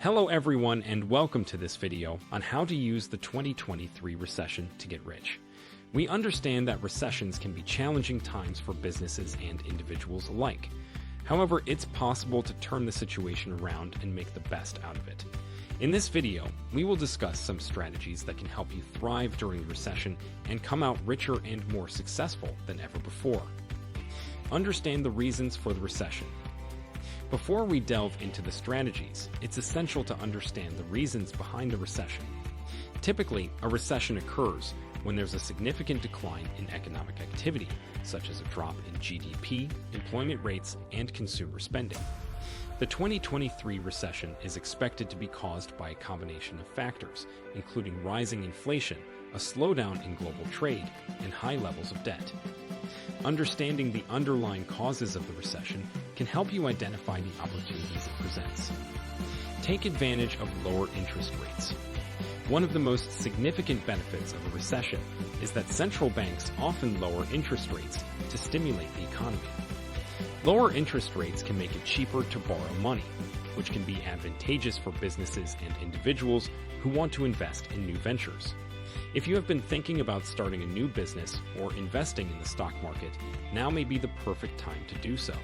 Hello everyone and welcome to this video on how to use the 2023 recession to get rich. We understand that recessions can be challenging times for businesses and individuals alike. However, it's possible to turn the situation around and make the best out of it. In this video, we will discuss some strategies that can help you thrive during the recession and come out richer and more successful than ever before. Understand the reasons for the recession. Before we delve into the strategies, it's essential to understand the reasons behind a recession. Typically, a recession occurs when there's a significant decline in economic activity, such as a drop in GDP, employment rates, and consumer spending. The 2023 recession is expected to be caused by a combination of factors, including rising inflation, a slowdown in global trade, and high levels of debt. Understanding the underlying causes of the recession can help you identify the opportunities it presents. Take advantage of lower interest rates. One of the most significant benefits of a recession is that central banks often lower interest rates to stimulate the economy. Lower interest rates can make it cheaper to borrow money, which can be advantageous for businesses and individuals who want to invest in new ventures. If you have been thinking about starting a new business or investing in the stock market, now may be the perfect time to do so.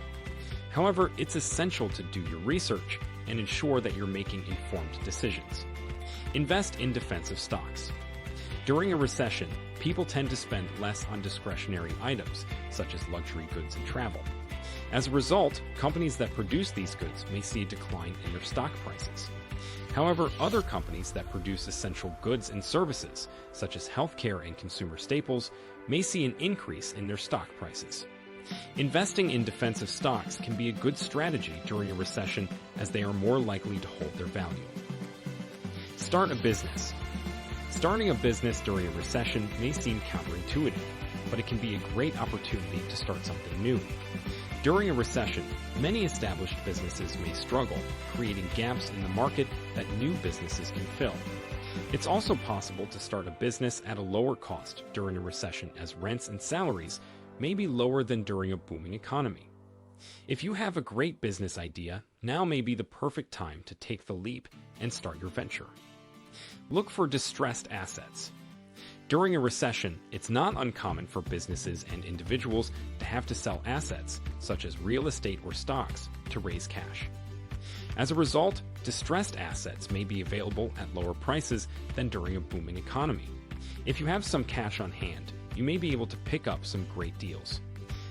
However, it's essential to do your research and ensure that you're making informed decisions. Invest in defensive stocks. During a recession, people tend to spend less on discretionary items, such as luxury goods and travel. As a result, companies that produce these goods may see a decline in their stock prices. However, other companies that produce essential goods and services, such as healthcare and consumer staples, may see an increase in their stock prices. Investing in defensive stocks can be a good strategy during a recession as they are more likely to hold their value. Start a business. Starting a business during a recession may seem counterintuitive, but it can be a great opportunity to start something new. During a recession, many established businesses may struggle, creating gaps in the market that new businesses can fill. It's also possible to start a business at a lower cost during a recession, as rents and salaries may be lower than during a booming economy. If you have a great business idea, now may be the perfect time to take the leap and start your venture. Look for distressed assets. During a recession, it's not uncommon for businesses and individuals to have to sell assets, such as real estate or stocks, to raise cash. As a result, distressed assets may be available at lower prices than during a booming economy. If you have some cash on hand, you may be able to pick up some great deals.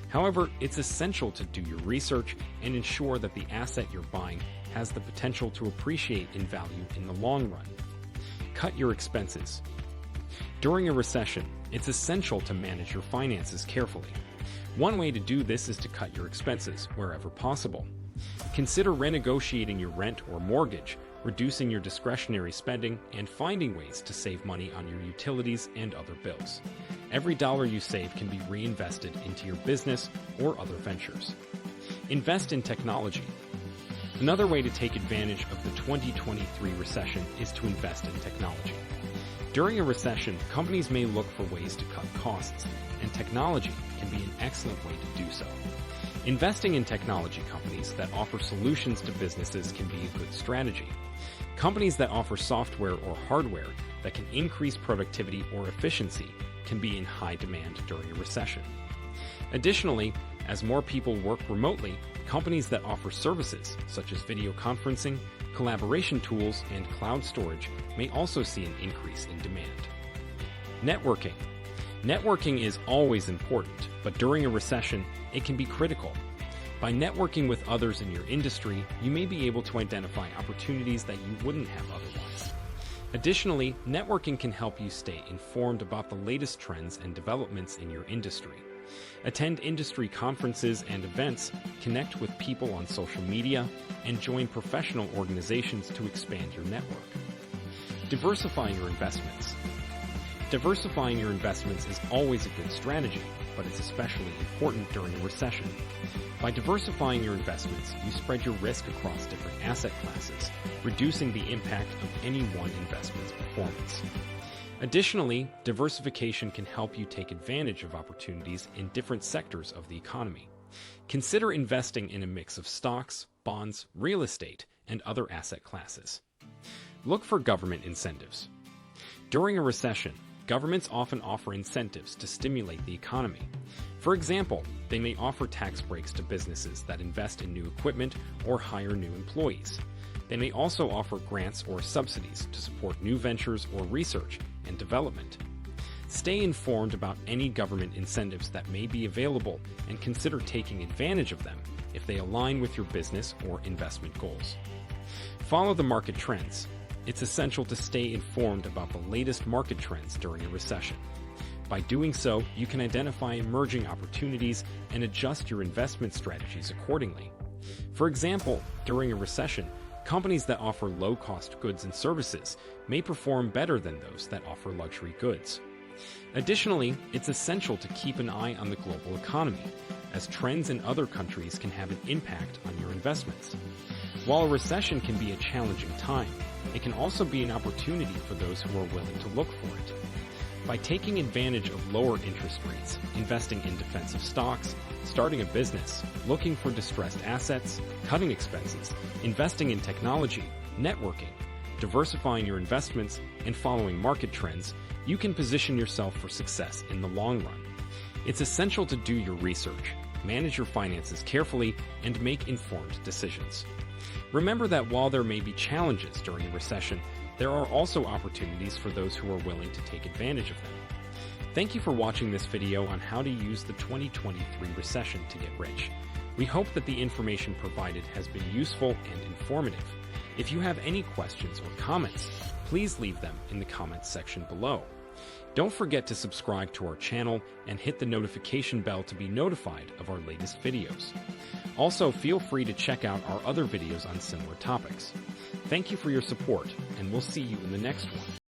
However, it's essential to do your research and ensure that the asset you're buying has the potential to appreciate in value in the long run. Cut your expenses. During a recession, it's essential to manage your finances carefully. One way to do this is to cut your expenses wherever possible. Consider renegotiating your rent or mortgage, reducing your discretionary spending, and finding ways to save money on your utilities and other bills. Every dollar you save can be reinvested into your business or other ventures. Invest in technology. Another way to take advantage of the 2023 recession is to invest in technology. During a recession, companies may look for ways to cut costs, and technology can be an excellent way to do so. Investing in technology companies that offer solutions to businesses can be a good strategy. Companies that offer software or hardware that can increase productivity or efficiency can be in high demand during a recession. Additionally, as more people work remotely, companies that offer services such as video conferencing, collaboration tools, and cloud storage may also see an increase in demand. Networking. Networking is always important, but during a recession, it can be critical. By networking with others in your industry, you may be able to identify opportunities that you wouldn't have otherwise. Additionally, networking can help you stay informed about the latest trends and developments in your industry. Attend industry conferences and events, connect with people on social media, and join professional organizations to expand your network. Diversify your investments. Diversifying your investments is always a good strategy, but it's especially important during a recession. By diversifying your investments, you spread your risk across different asset classes, reducing the impact of any one investment's performance. Additionally, diversification can help you take advantage of opportunities in different sectors of the economy. Consider investing in a mix of stocks, bonds, real estate, and other asset classes. Look for government incentives. During a recession, governments often offer incentives to stimulate the economy. For example, they may offer tax breaks to businesses that invest in new equipment or hire new employees. They may also offer grants or subsidies to support new ventures or research and development. Stay informed about any government incentives that may be available and consider taking advantage of them if they align with your business or investment goals. Follow the market trends. It's essential to stay informed about the latest market trends during a recession. By doing so, you can identify emerging opportunities and adjust your investment strategies accordingly. For example, during a recession, companies that offer low-cost goods and services may perform better than those that offer luxury goods. Additionally, it's essential to keep an eye on the global economy, as trends in other countries can have an impact on your investments. While a recession can be a challenging time, it can also be an opportunity for those who are willing to look for it. By taking advantage of lower interest rates, investing in defensive stocks, starting a business, looking for distressed assets, cutting expenses, investing in technology, networking, diversifying your investments, and following market trends, you can position yourself for success in the long run. It's essential to do your research, manage your finances carefully, and make informed decisions. Remember that while there may be challenges during a recession, there are also opportunities for those who are willing to take advantage of them. Thank you for watching this video on how to use the 2023 recession to get rich. We hope that the information provided has been useful and informative. If you have any questions or comments, please leave them in the comments section below. Don't forget to subscribe to our channel and hit the notification bell to be notified of our latest videos. Also, feel free to check out our other videos on similar topics. Thank you for your support, and we'll see you in the next one.